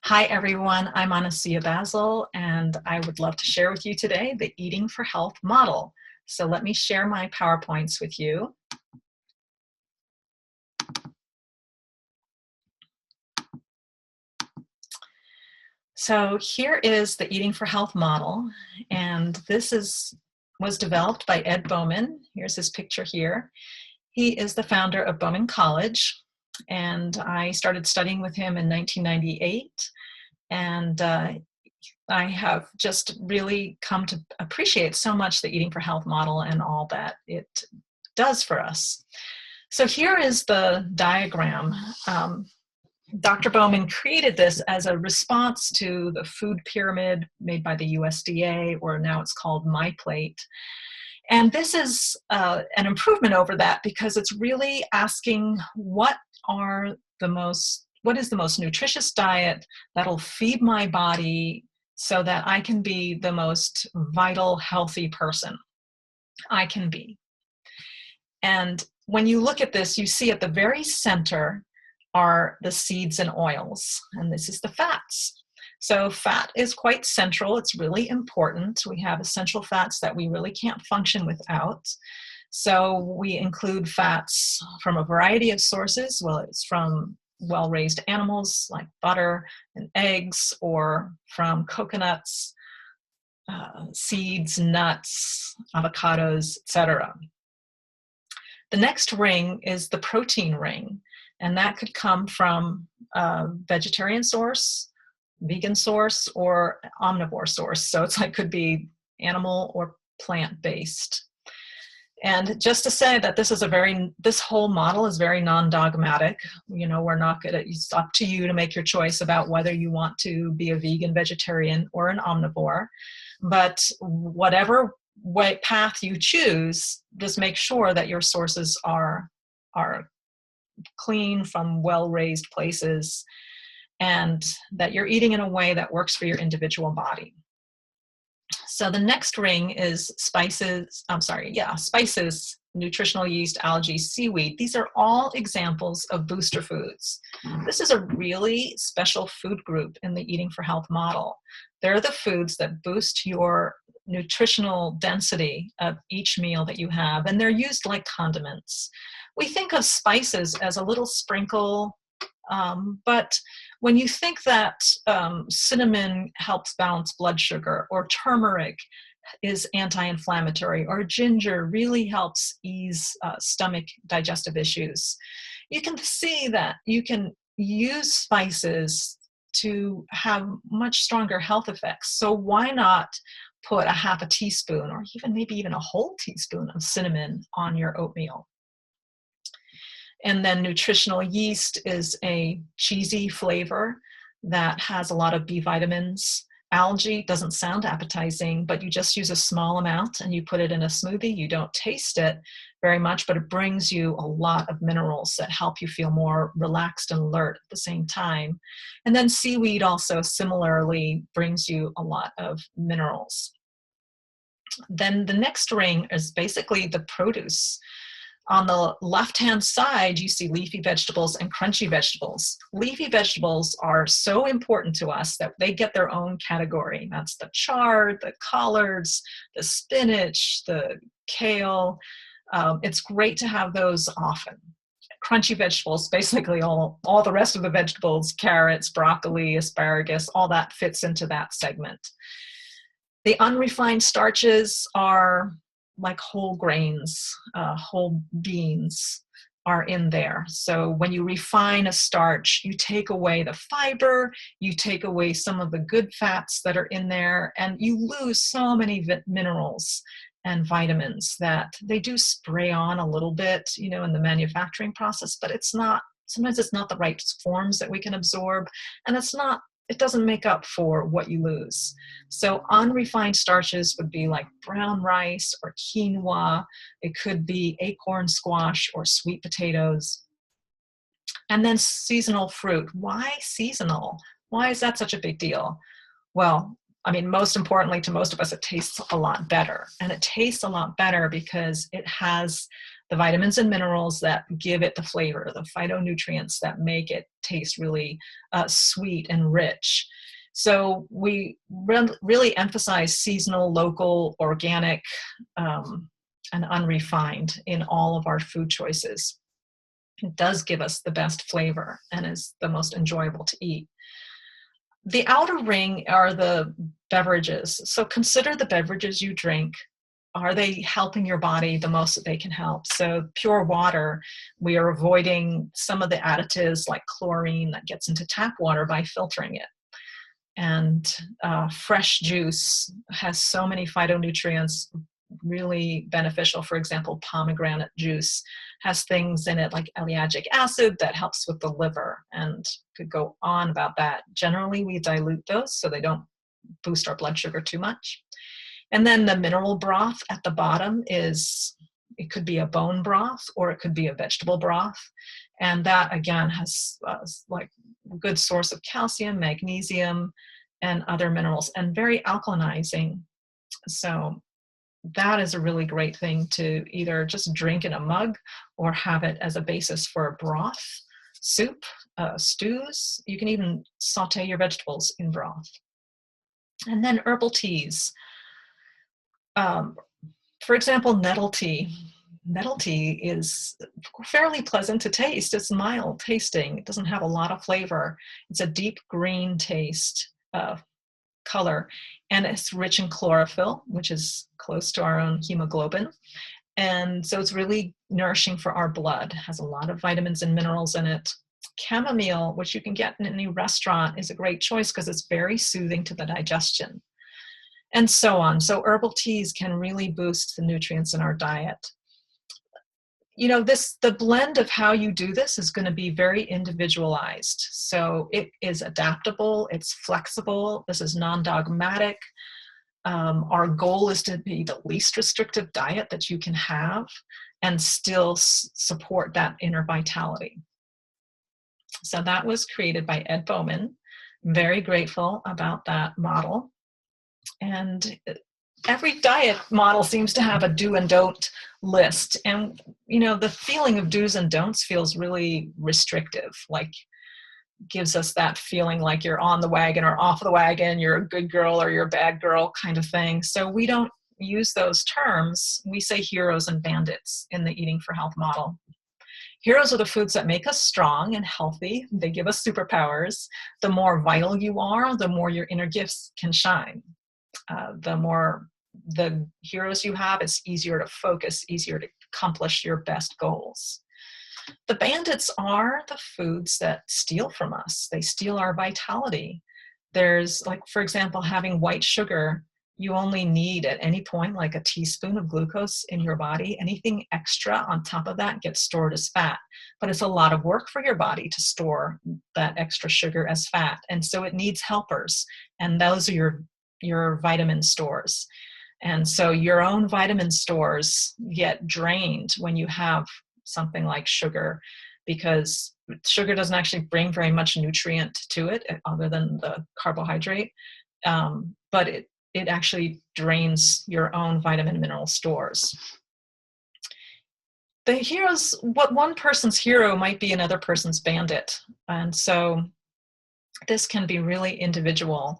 Hi everyone, I'm Anasuya Basil, and I would love to share with you today the Eating for Health model. So let me share my PowerPoints with you. So here is the Eating for Health model, and was developed by Ed Bauman. Here's his picture here. He is the founder of Bauman College, and I started studying with him in 1998, and I have just really come to appreciate so much the Eating for Health model and all that it does for us. So here is the diagram. Dr. Bauman created this as a response to the food pyramid made by the USDA, or now it's called My Plate. And this is an improvement over that because it's really asking what is the most nutritious diet that'll feed my body so that I can be the most vital, healthy person I can be. And when you look at this, you see at the very center are the seeds and oils, and this is the fats. So fat is quite central. It's really important. We have essential fats that we really can't function without. So we include fats from a variety of sources. Well, it's from well-raised animals like butter and eggs, or from coconuts, seeds, nuts, avocados, etc. The next ring is the protein ring, and that could come from a vegetarian source, vegan source, or omnivore source. So could be animal or plant-based. And just to say that this whole model is very non-dogmatic. We're not gonna, it's up to you to make your choice about whether you want to be a vegan, vegetarian, or an omnivore. But whatever path you choose, just make sure that your sources are clean from well-raised places, and that you're eating in a way that works for your individual body. So the next ring is spices, nutritional yeast, algae, seaweed. These are all examples of booster foods. This is a really special food group in the Eating for Health model. They're the foods that boost your nutritional density of each meal that you have, and they're used like condiments. We think of spices as a little sprinkle, but when you think that cinnamon helps balance blood sugar, or turmeric is anti-inflammatory, or ginger really helps ease stomach digestive issues, you can see that you can use spices to have much stronger health effects. So why not put a half a teaspoon, or maybe even a whole teaspoon of cinnamon on your oatmeal? And then nutritional yeast is a cheesy flavor that has a lot of B vitamins. Algae doesn't sound appetizing, but you just use a small amount and you put it in a smoothie. You don't taste it very much, but it brings you a lot of minerals that help you feel more relaxed and alert at the same time. And then seaweed also similarly brings you a lot of minerals. Then the next ring is basically the produce. On the left-hand side, you see leafy vegetables and crunchy vegetables. Leafy vegetables are so important to us that they get their own category. That's the chard, the collards, the spinach, the kale. It's great to have those often. Crunchy vegetables, basically all the rest of the vegetables, carrots, broccoli, asparagus, all that fits into that segment. The unrefined starches are like whole grains, whole beans are in there. So when you refine a starch, you take away the fiber, you take away some of the good fats that are in there, and you lose so many minerals and vitamins that they do spray on a little bit, in the manufacturing process, but sometimes it's not the right forms that we can absorb, and it doesn't make up for what you lose. So unrefined starches would be like brown rice or quinoa. It could be acorn squash or sweet potatoes. And then seasonal fruit. Why seasonal? Why is that such a big deal? Well, most importantly to most of us, it tastes a lot better. And it tastes a lot better because it has the vitamins and minerals that give it the flavor, the phytonutrients that make it taste really sweet and rich. So we really emphasize seasonal, local, organic, and unrefined in all of our food choices. It does give us the best flavor and is the most enjoyable to eat. The outer ring are the beverages. So consider the beverages you drink. Are they helping your body the most that they can help? So pure water, we are avoiding some of the additives like chlorine that gets into tap water by filtering it. And fresh juice has so many phytonutrients, really beneficial. For example, pomegranate juice has things in it like ellagic acid that helps with the liver, and could go on about that. Generally, we dilute those so they don't boost our blood sugar too much. And then the mineral broth at the bottom it could be a bone broth or it could be a vegetable broth. And that again has like a good source of calcium, magnesium, and other minerals, and very alkalinizing. So that is a really great thing to either just drink in a mug or have it as a basis for a broth, soup, stews. You can even saute your vegetables in broth. And then herbal teas. For example, nettle tea. Nettle tea is fairly pleasant to taste. It's mild tasting. It doesn't have a lot of flavor. It's a deep green taste, color, and it's rich in chlorophyll, which is close to our own hemoglobin. And so it's really nourishing for our blood. It has a lot of vitamins and minerals in it. Chamomile, which you can get in any restaurant, is a great choice because it's very soothing to the digestion, and so on. So herbal teas can really boost the nutrients in our diet. You know, the blend of how you do this is going to be very individualized. So it is adaptable, it's flexible, this is non-dogmatic. Our goal is to be the least restrictive diet that you can have and still support that inner vitality. So that was created by Ed Bauman. Very grateful about that model. And every diet model seems to have a do and don't list. And, you know, the feeling of do's and don'ts feels really restrictive, like gives us that feeling like you're on the wagon or off the wagon, you're a good girl or you're a bad girl kind of thing. So we don't use those terms. We say heroes and bandits in the Eating for Health model. Heroes are the foods that make us strong and healthy. They give us superpowers. The more vital you are, the more your inner gifts can shine. The more the heroes you have, it's easier to focus, easier to accomplish your best goals. The bandits are the foods that steal from us. They steal our vitality. There's, like, for example, having white sugar. You only need at any point like a teaspoon of glucose in your body. Anything extra on top of that gets stored as fat. But it's a lot of work for your body to store that extra sugar as fat. And so it needs helpers. And those are your vitamin stores. And so your own vitamin stores get drained when you have something like sugar, because sugar doesn't actually bring very much nutrient to it other than the carbohydrate. But it actually drains your own vitamin and mineral stores. The heroes, what one person's hero might be another person's bandit. And so this can be really individual.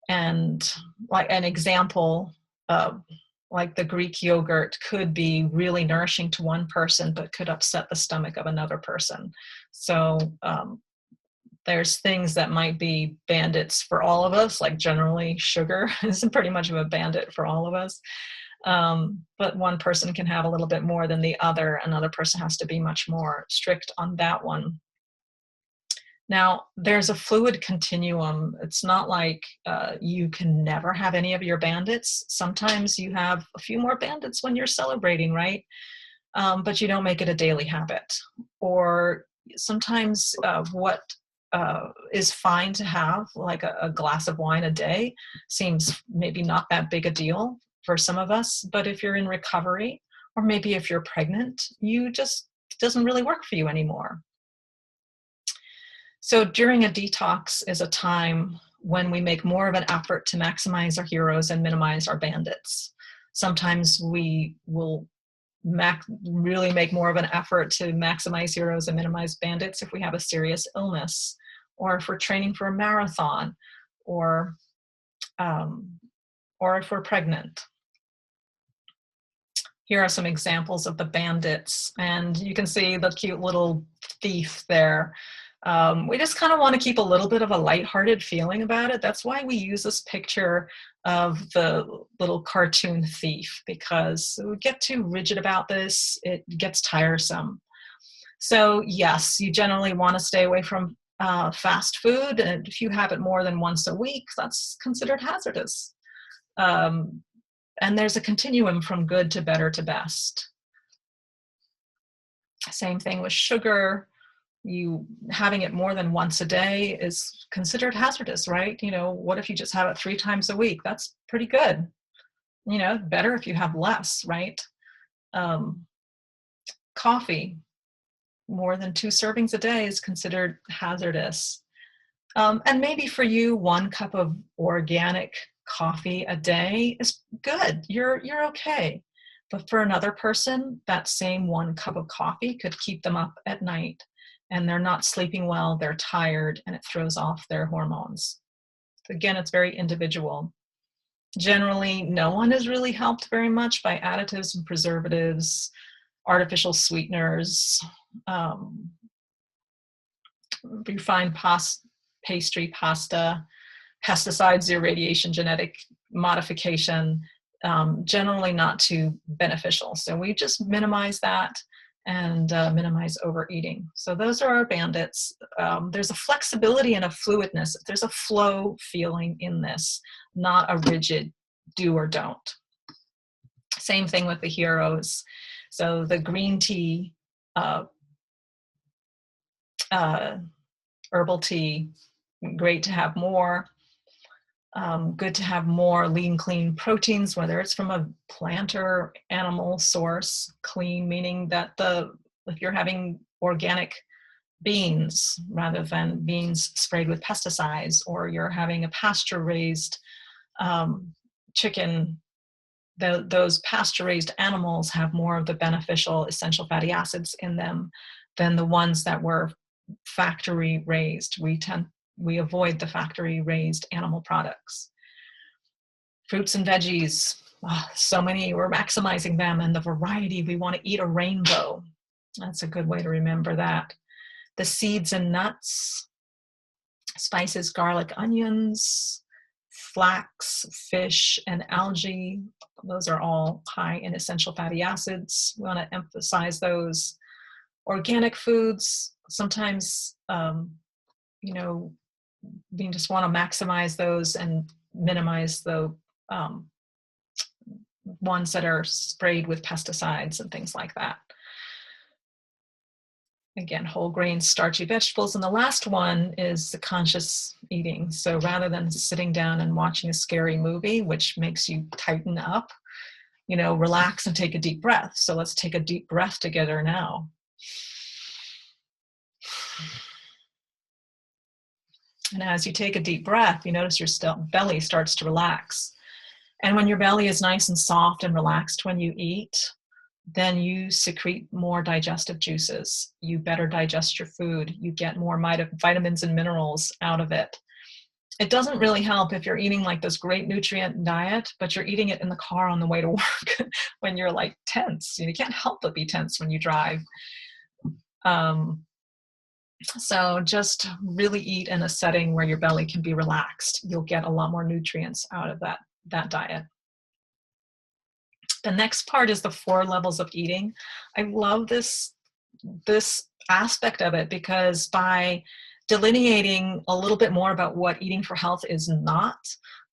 And like an example, like the Greek yogurt could be really nourishing to one person, but could upset the stomach of another person. So there's things that might be bandits for all of us, like generally sugar is pretty much of a bandit for all of us. But one person can have a little bit more than the other. Another person has to be much more strict on that one. Now, there's a fluid continuum. It's not like you can never have any of your bandits. Sometimes you have a few more bandits when you're celebrating, right? But you don't make it a daily habit. Or sometimes what is fine to have, like a glass of wine a day, seems maybe not that big a deal for some of us. But if you're in recovery, or maybe if you're pregnant, it doesn't really work for you anymore. So during a detox is a time when we make more of an effort to maximize our heroes and minimize our bandits. Sometimes we will really make more of an effort to maximize heroes and minimize bandits if we have a serious illness, or if we're training for a marathon, or if we're pregnant. Here are some examples of the bandits, and you can see the cute little thief there. We just kind of want to keep a little bit of a lighthearted feeling about it. That's why we use this picture of the little cartoon thief, because we get too rigid about this, it gets tiresome. So yes, you generally want to stay away from fast food, and if you have it more than once a week, that's considered hazardous. And there's a continuum from good to better to best. Same thing with sugar. You having it more than once a day is considered hazardous, right? You know, what if you just have it 3 times a week? That's pretty good. You know, better if you have less, right? Coffee, more than 2 servings a day is considered hazardous. And maybe for you, 1 cup of organic coffee a day is good. You're okay. But for another person, that same 1 cup of coffee could keep them up at night, and they're not sleeping well, they're tired, and it throws off their hormones. Again, it's very individual. Generally, no one is really helped very much by additives and preservatives, artificial sweeteners, refined pastry, pasta, pesticides, irradiation, genetic modification, generally not too beneficial. So we just minimize that and minimize overeating. So those are our bandits. There's a flexibility and a fluidness. There's a flow feeling in this, not a rigid do or don't. Same thing with the heroes. So the green tea, herbal tea, great to have more. Good to have more lean, clean proteins, whether it's from a plant or animal source. Clean meaning that if you're having organic beans rather than beans sprayed with pesticides, or you're having a pasture-raised chicken, those pasture-raised animals have more of the beneficial essential fatty acids in them than the ones that were factory-raised. We avoid the factory-raised animal products. Fruits and veggies, so many, we're maximizing them, and the variety, we want to eat a rainbow. That's a good way to remember that. The seeds and nuts, spices, garlic, onions, flax, fish, and algae, those are all high in essential fatty acids. We want to emphasize those. Organic foods, sometimes, we just want to maximize those and minimize the ones that are sprayed with pesticides and things like that. Again, whole grains, starchy vegetables. And the last one is the conscious eating. So rather than sitting down and watching a scary movie, which makes you tighten up, relax and take a deep breath. So let's take a deep breath together now. And as you take a deep breath, you notice your belly starts to relax. And when your belly is nice and soft and relaxed when you eat, then you secrete more digestive juices. You better digest your food. You get more vitamins and minerals out of it. It doesn't really help if you're eating like this great nutrient diet, but you're eating it in the car on the way to work when you're like tense. You can't help but be tense when you drive. So just really eat in a setting where your belly can be relaxed. You'll get a lot more nutrients out of that diet. The next part is the 4 levels of eating. I love this aspect of it, because by delineating a little bit more about what eating for health is not,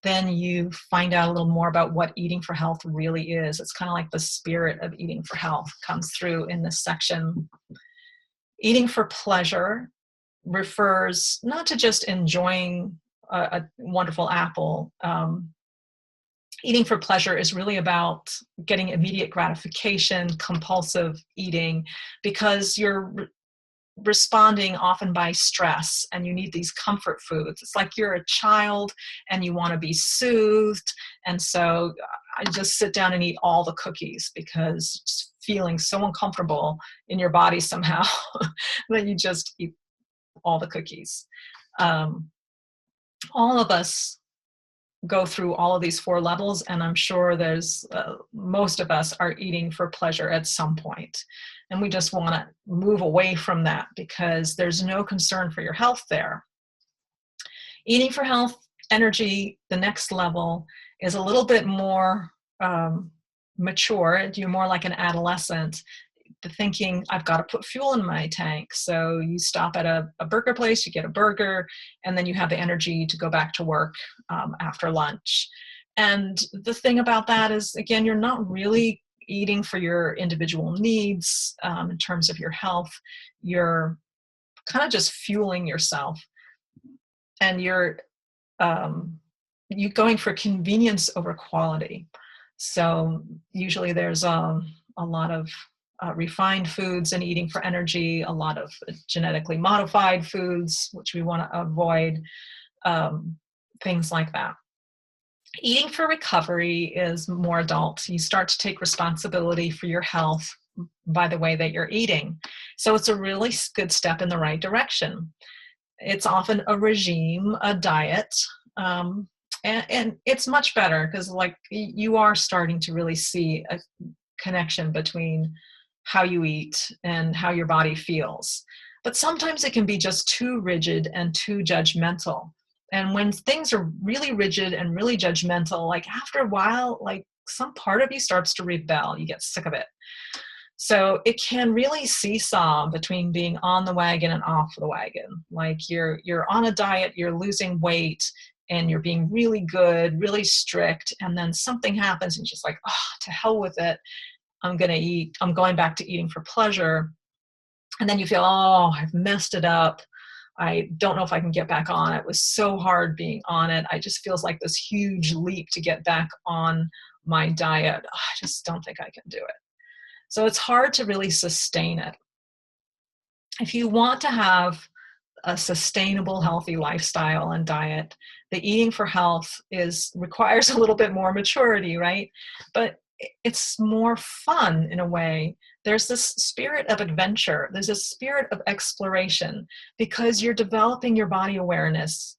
then you find out a little more about what eating for health really is. It's kind of like the spirit of eating for health comes through in this section. Eating for pleasure refers not to just enjoying a wonderful apple. Eating for pleasure is really about getting immediate gratification, compulsive eating, because you're responding often by stress, and you need these comfort foods. It's like you're a child and you want to be soothed. And so I just sit down and eat all the cookies because it's feeling so uncomfortable in your body somehow that you just eat all the cookies. All of us go through all of these 4 levels, and I'm sure there's most of us are eating for pleasure at some point, and we just want to move away from that because there's no concern for your health there. Eating for health, energy, the next level is a little bit more mature. You're more like an adolescent, thinking, I've got to put fuel in my tank. So you stop at a burger place, you get a burger, and then you have the energy to go back to work after lunch. And the thing about that is, again, you're not really eating for your individual needs in terms of your health. You're kind of just fueling yourself, and you're going for convenience over quality. So usually there's a lot of refined foods and eating for energy, a lot of genetically modified foods, which we want to avoid, things like that. Eating for recovery is more adult. You start to take responsibility for your health by the way that you're eating. So it's a really good step in the right direction. It's often a regime, a diet, and it's much better because like you are starting to really see a connection between how you eat and how your body feels. But sometimes it can be just too rigid and too judgmental. And when things are really rigid and really judgmental, like after a while, like some part of you starts to rebel. You get sick of it. So it can really seesaw between being on the wagon and off the wagon. Like you're on a diet, you're losing weight, and you're being really good, really strict, and then something happens and you're just like, oh, to hell with it. I'm going back to eating for pleasure. And then you feel, oh, I've messed it up. I don't know if I can get back on it. It was so hard being on it. I just feels like this huge leap to get back on my diet. Oh, I just don't think I can do it. So it's hard to really sustain it. If you want to have a sustainable, healthy lifestyle and diet, the eating for health requires a little bit more maturity, right? But it's more fun in a way. There's this spirit of adventure. There's a spirit of exploration because you're developing your body awareness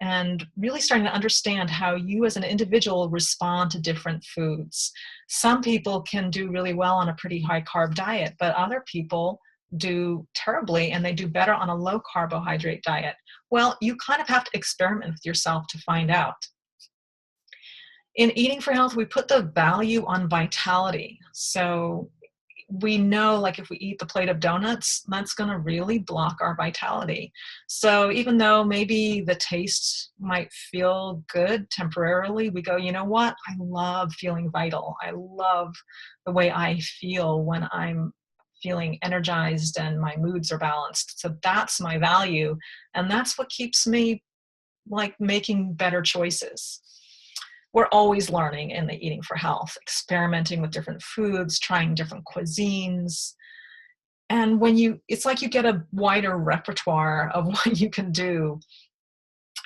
and really starting to understand how you as an individual respond to different foods. Some people can do really well on a pretty high carb diet, but other people do terribly and they do better on a low carbohydrate diet. Well, you kind of have to experiment with yourself to find out. In eating for health, we put the value on vitality. So we know, like, if we eat the plate of donuts, that's going to really block our vitality. So even though maybe the taste might feel good temporarily, we go, you know what? I love feeling vital. I love the way I feel when I'm feeling energized and my moods are balanced. So that's my value. And that's what keeps me like making better choices. We're always learning in the eating for health, experimenting with different foods, trying different cuisines. And it's like you get a wider repertoire of what you can do.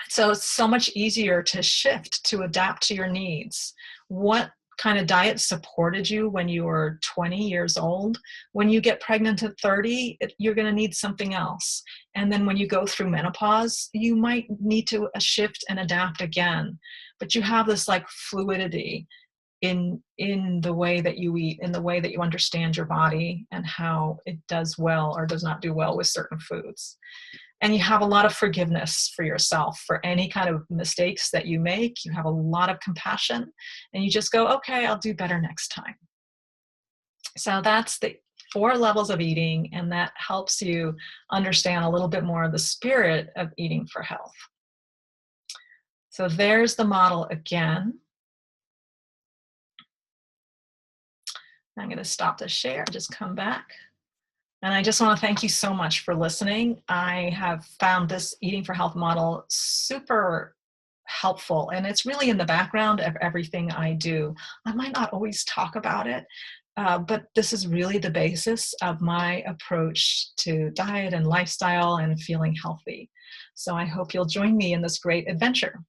So it's so much easier to shift, to adapt to your needs. What kind of diet supported you when you were 20 years old? When you get pregnant at 30, you're going to need something else. And then when you go through menopause, you might need to shift and adapt again. But you have this like fluidity in the way that you eat, in the way that you understand your body and how it does well or does not do well with certain foods. And you have a lot of forgiveness for yourself for any kind of mistakes that you make. You have a lot of compassion and you just go, okay, I'll do better next time. So that's the 4 levels of eating, and that helps you understand a little bit more of the spirit of eating for health. So there's the model again. I'm going to stop the share, just come back. And I just want to thank you so much for listening. I have found this eating for health model super helpful, and it's really in the background of everything I do. I might not always talk about it, But this is really the basis of my approach to diet and lifestyle and feeling healthy. So I hope you'll join me in this great adventure.